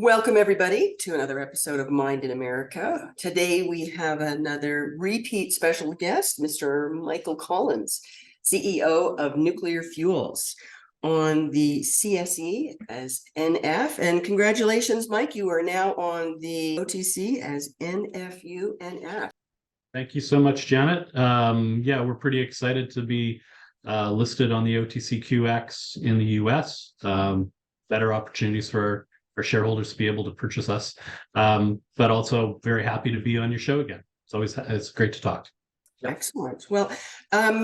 Welcome, everybody, to another episode of Mind in America. Today, we have another repeat special guest, Mr. Michael Collins, CEO of Nuclear Fuels, on the CSE as NF. And congratulations, Mike, you are now on the OTC as NFUNF. Thank you so much, Janet. Yeah, we're pretty excited to be listed on the OTCQX in the US. Better opportunities for our shareholders to be able to purchase us, but also very happy to be on your show again. It's great to talk. Excellent. Well,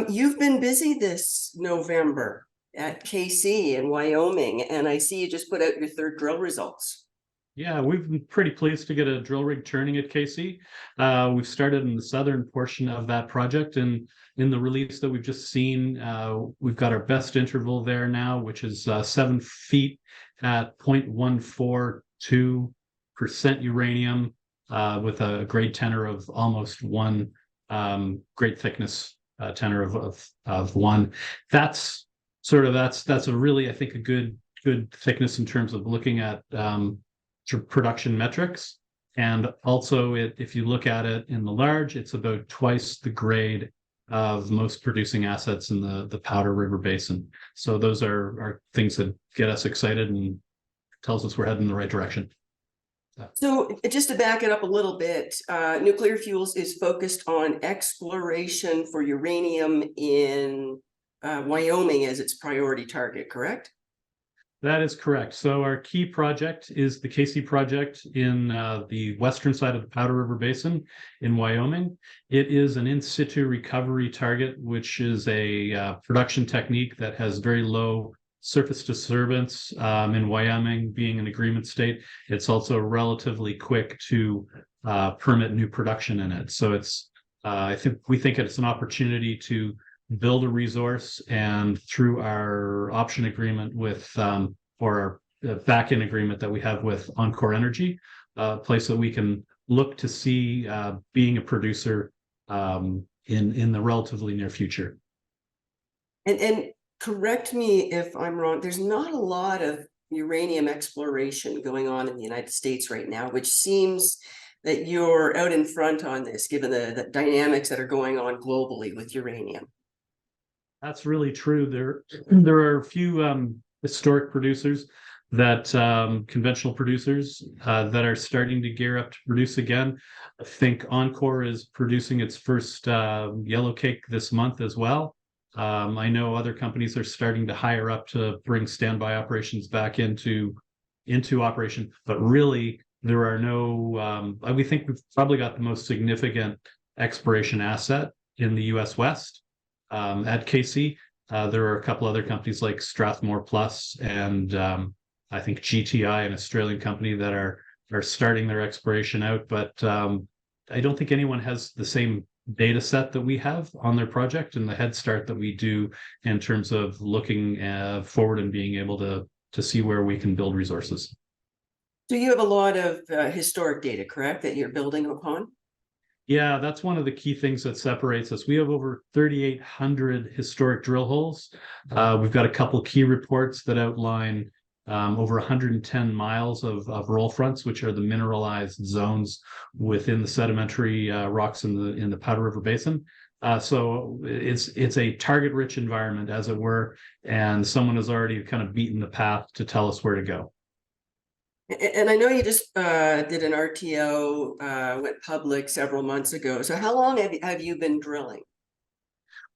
you've been busy this November at Kaycee in Wyoming, and I see you just put out your third drill results. Yeah, we've been pretty pleased to get a drill rig turning at Kaycee. We've started in the southern portion of that project, and in the release that we've just seen, we've got our best interval there now, which is 7 feet at 0.142% uranium, with a grade tenor of almost 1, grade thickness tenor of 1. That's a really, I think, a good thickness in terms of looking at production metrics. And also, if you look at it in the large, it's about twice the grade of most producing assets in the Powder River Basin. So those are things that get us excited and tells us we're heading in the right direction. So just to back it up a little bit, Nuclear Fuels is focused on exploration for uranium in Wyoming as its priority target, correct? That is correct. So our key project is the Kaycee Project in the western side of the Powder River Basin in Wyoming. It is an in-situ recovery target, which is a production technique that has very low surface disturbance. In Wyoming being an agreement state, it's also relatively quick to permit new production in it. So we think it's an opportunity to build a resource, and through our option agreement with or our back-end agreement that we have with Encore Energy, a place that we can look to see being a producer in the relatively near future. And correct me if I'm wrong, there's not a lot of uranium exploration going on in the United States right now, which seems that you're out in front on this, given the dynamics that are going on globally with uranium. That's really true. There are a few historic producers conventional producers that are starting to gear up to produce again. I think Encore is producing its first yellow cake this month as well. I know other companies are starting to hire up to bring standby operations back into operation, but really there are no. We think we've probably got the most significant exploration asset in the U.S. West. At Kaycee, there are a couple other companies like Strathmore Plus and I think GTI, an Australian company, that are starting their exploration out. But I don't think anyone has the same data set that we have on their project and the head start that we do in terms of looking forward and being able to see where we can build resources. So you have a lot of historic data, correct, that you're building upon? Yeah, that's one of the key things that separates us. We have over 3,800 historic drill holes. We've got a couple key reports that outline over 110 miles of roll fronts, which are the mineralized zones within the sedimentary rocks in the Powder River Basin. So it's a target-rich environment, as it were, and someone has already kind of beaten the path to tell us where to go. And I know you just did an RTO, went public several months ago. So how long have you been drilling?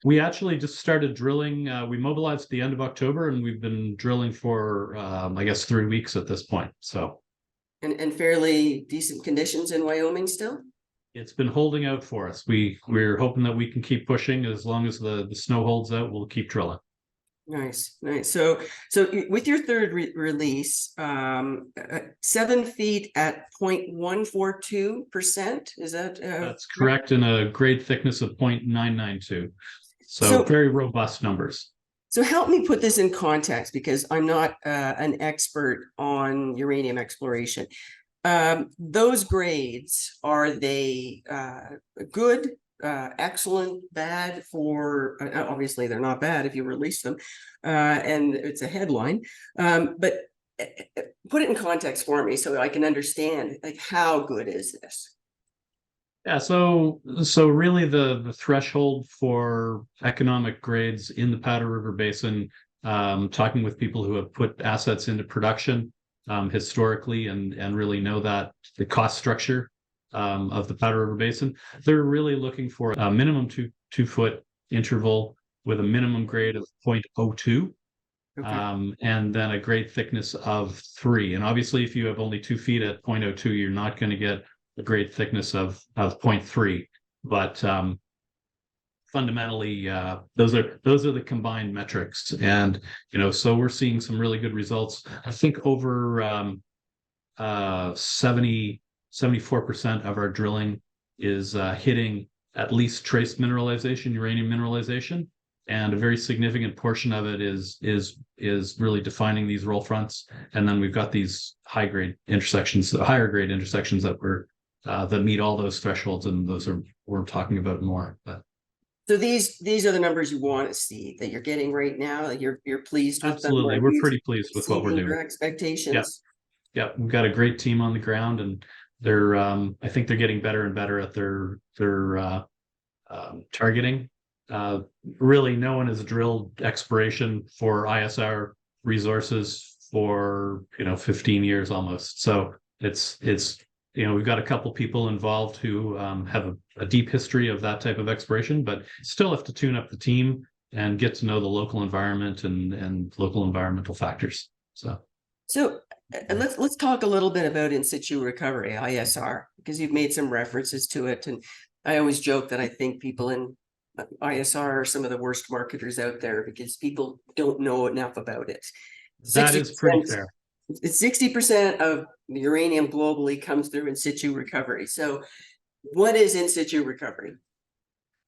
We actually just started drilling. We mobilized at the end of October, and we've been drilling for, I guess, 3 weeks at this point. So, and fairly decent conditions in Wyoming still? It's been holding out for us. We're hoping that we can keep pushing. As long as the snow holds out, we'll keep drilling. Nice. So with your third release, 7 feet at 0.142%, is that? That's correct, and a grade thickness of 0.992. So very robust numbers. So help me put this in context, because I'm not an expert on uranium exploration. Those grades, are they good, excellent, bad? For obviously they're not bad if you release them, and it's a headline, but put it in context for me so I can understand, like, how good is this? Yeah, so really the threshold for economic grades in the Powder River Basin, talking with people who have put assets into production historically and really know that the cost structure of the Powder River Basin, they're really looking for a minimum two foot interval with a minimum grade of 0.02. Okay. And then a grade thickness of 3. And obviously, if you have only 2 feet at 0.02, you're not going to get a grade thickness of 0.3. But fundamentally, those are the combined metrics. And so we're seeing some really good results. I think over 74% of our drilling is hitting at least trace mineralization, uranium mineralization, and a very significant portion of it is really defining these roll fronts. And then we've got these higher grade intersections that meet all those thresholds, and those are we're talking about more. But So these are the numbers you want to see, that you're getting right now. Like, you're pleased with them. absolutely, Are we're you pretty pleased with what we're exceeding your doing. Yeah, expectations? yeah, we've got a great team on the ground, and they're I think they're getting better and better at their targeting. Really, no one has drilled exploration for ISR resources for 15 years almost. So it's we've got a couple people involved who have a deep history of that type of exploration, but still have to tune up the team and get to know the local environment and local environmental factors. So let's talk a little bit about in situ recovery, ISR, because you've made some references to it. And I always joke that I think people in ISR are some of the worst marketers out there, because people don't know enough about it. That is pretty fair. 60% of uranium globally comes through in situ recovery. So what is in situ recovery?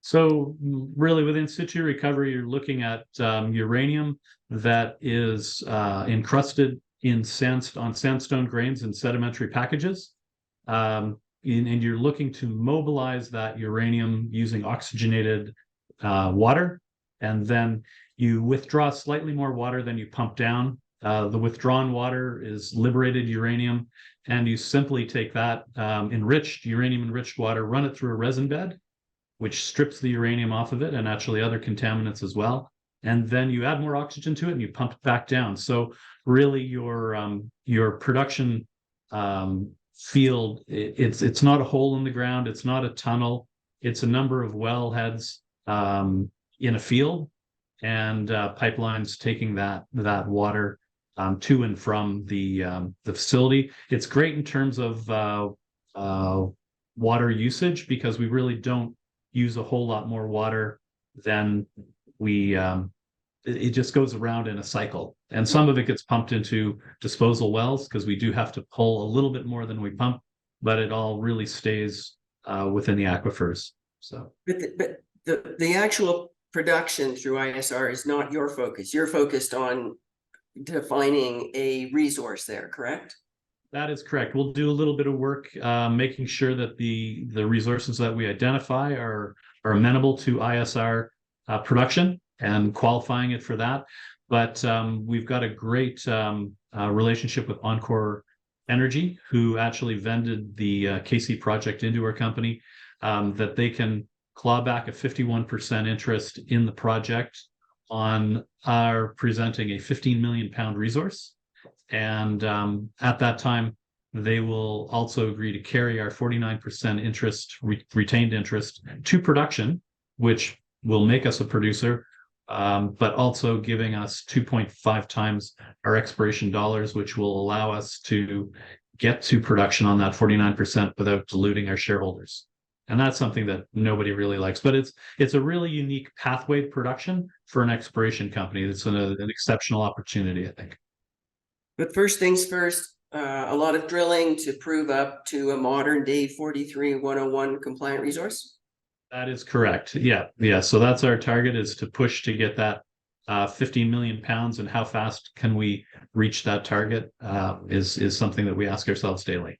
So really, with in situ recovery, you're looking at uranium that is encrusted in sandstone grains and sedimentary packages. And you're looking to mobilize that uranium using oxygenated water. And then you withdraw slightly more water than you pump down. The withdrawn water is liberated uranium. And you simply take that uranium enriched water, run it through a resin bed, which strips the uranium off of it and actually other contaminants as well. And then you add more oxygen to it and you pump it back down. So really your production field, it's not a hole in the ground, it's not a tunnel, it's a number of well heads in a field, and pipelines taking that water to and from the facility. It's great in terms of water usage, because we really don't use a whole lot more water than we it just goes around in a cycle, and some of it gets pumped into disposal wells because we do have to pull a little bit more than we pump, but it all really stays within the aquifers. So But the actual production through ISR is not your focus. You're focused on defining a resource there, correct? that is correct. We'll do a little bit of work making sure that the resources that we identify are amenable to ISR production and qualifying it for that. But we've got a great relationship with Encore Energy, who actually vended the Kaycee Project into our company, that they can claw back a 51% interest in the project on our presenting a 15 million pound resource. And at that time, they will also agree to carry our 49% interest, retained interest, to production, which will make us a producer, but also giving us 2.5 times our exploration dollars, which will allow us to get to production on that 49% without diluting our shareholders. And that's something that nobody really likes, but it's a really unique pathway to production for an exploration company. It's an exceptional opportunity, I think. But first things first, a lot of drilling to prove up to a modern day 43-101 compliant resource. That is correct. Yeah. So that's our target, is to push to get that 15 million pounds, and how fast can we reach that target is something that we ask ourselves daily.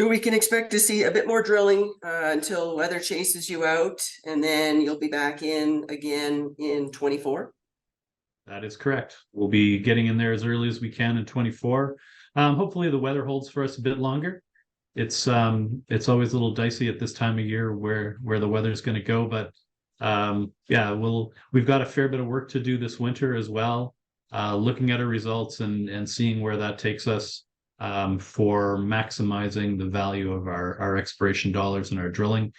So we can expect to see a bit more drilling until weather chases you out, and then you'll be back in again in 24. That is correct. We'll be getting in there as early as we can in 24. Hopefully the weather holds for us a bit longer. It's always a little dicey at this time of year where the weather's going to go, but yeah, we've got a fair bit of work to do this winter as well. Looking at our results and seeing where that takes us for maximizing the value of our exploration dollars and our drilling.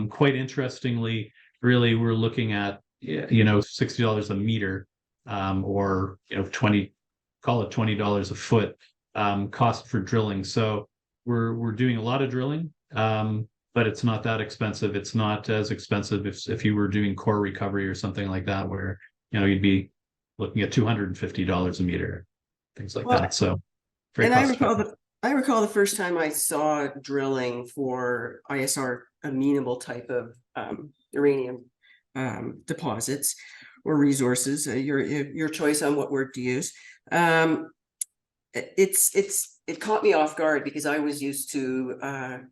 Quite interestingly, really, we're looking at $60 a meter, or call it $20 a foot cost for drilling. So we're doing a lot of drilling, but it's not that expensive. It's not as expensive if you were doing core recovery or something like that, where you'd be looking at $250 a meter, things like that. So very and cost effective. I recall the first time I saw drilling for ISR amenable type of uranium deposits or resources, your choice on what word to use. It caught me off guard because I was used to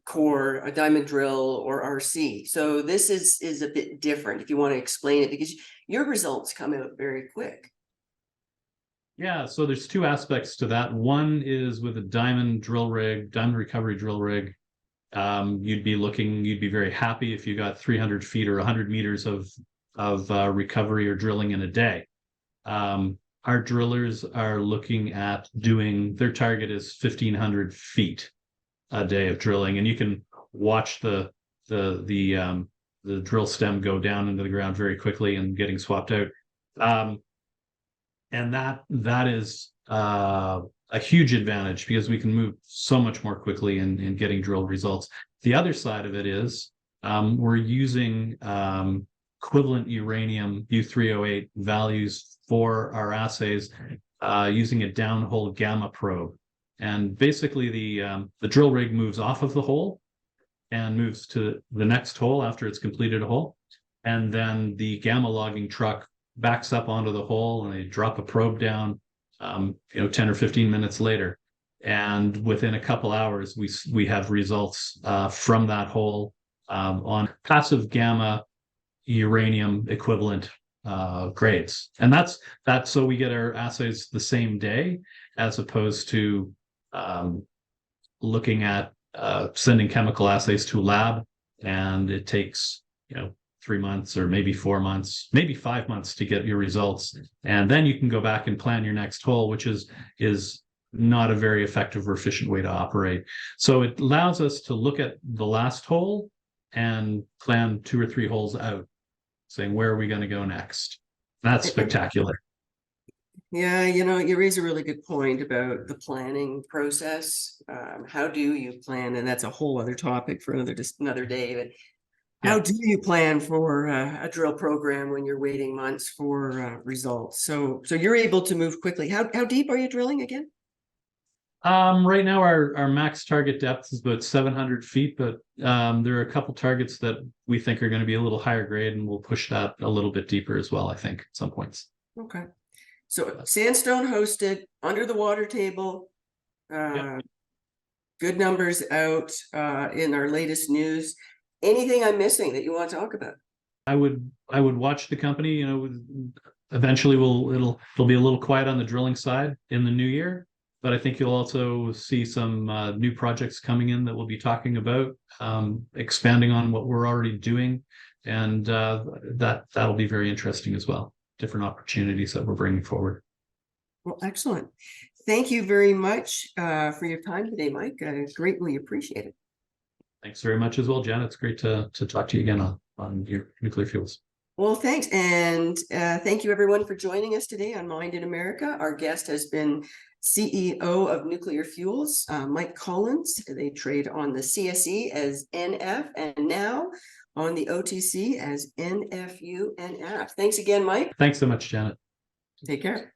core, a diamond drill, or RC. So this is a bit different, if you want to explain it, because your results come out very quick. Yeah, so there's two aspects to that. One is with a diamond recovery drill rig. You'd be very happy if you got 300 feet or 100 meters of recovery or drilling in a day. Our drillers are looking at their target is 1,500 feet a day of drilling, and you can watch the drill stem go down into the ground very quickly and getting swapped out. And that is a huge advantage because we can move so much more quickly in getting drill results. The other side of it is we're using equivalent uranium U3O8 values for our assays using a downhole gamma probe. And basically the drill rig moves off of the hole and moves to the next hole after it's completed a hole. And then the gamma logging truck backs up onto the hole and they drop a probe down 10 or 15 minutes later. And within a couple hours, we have results from that hole on passive gamma uranium equivalent grades. And that's so we get our assays the same day, as opposed to looking at sending chemical assays to a lab, and it takes 3 months or maybe 4 months, maybe 5 months to get your results. And then you can go back and plan your next hole, which is not a very effective or efficient way to operate. So it allows us to look at the last hole and plan 2 or 3 holes out, saying, where are we going to go next? That's spectacular. Yeah, you raise a really good point about the planning process. How do you plan? And that's a whole other topic for another day. But how do you plan for a drill program when you're waiting months for results? So you're able to move quickly. How deep are you drilling again? Right now our max target depth is about 700 feet, but there are a couple targets that we think are going to be a little higher grade, and we'll push that a little bit deeper as well, I think, at some points. Okay. So sandstone hosted, under the water table, good numbers out in our latest news. Anything I'm missing that you want to talk about? I would watch the company. Eventually it'll be a little quiet on the drilling side in the new year, but I think you'll also see some new projects coming in that we'll be talking about, expanding on what we're already doing, and that'll be very interesting as well. Different opportunities that we're bringing forward. Well, excellent. Thank you very much for your time today, Mike. I greatly appreciate it. Thanks very much as well, Jen. It's great to talk to you again on your nuclear fuels. Well, thanks. And thank you, everyone, for joining us today on Mind in America. Our guest has been CEO of Nuclear Fuels, Mike Collins. They trade on the CSE as NF and now on the OTC as NFUNF. Thanks again, Mike. Thanks so much, Janet. Take care.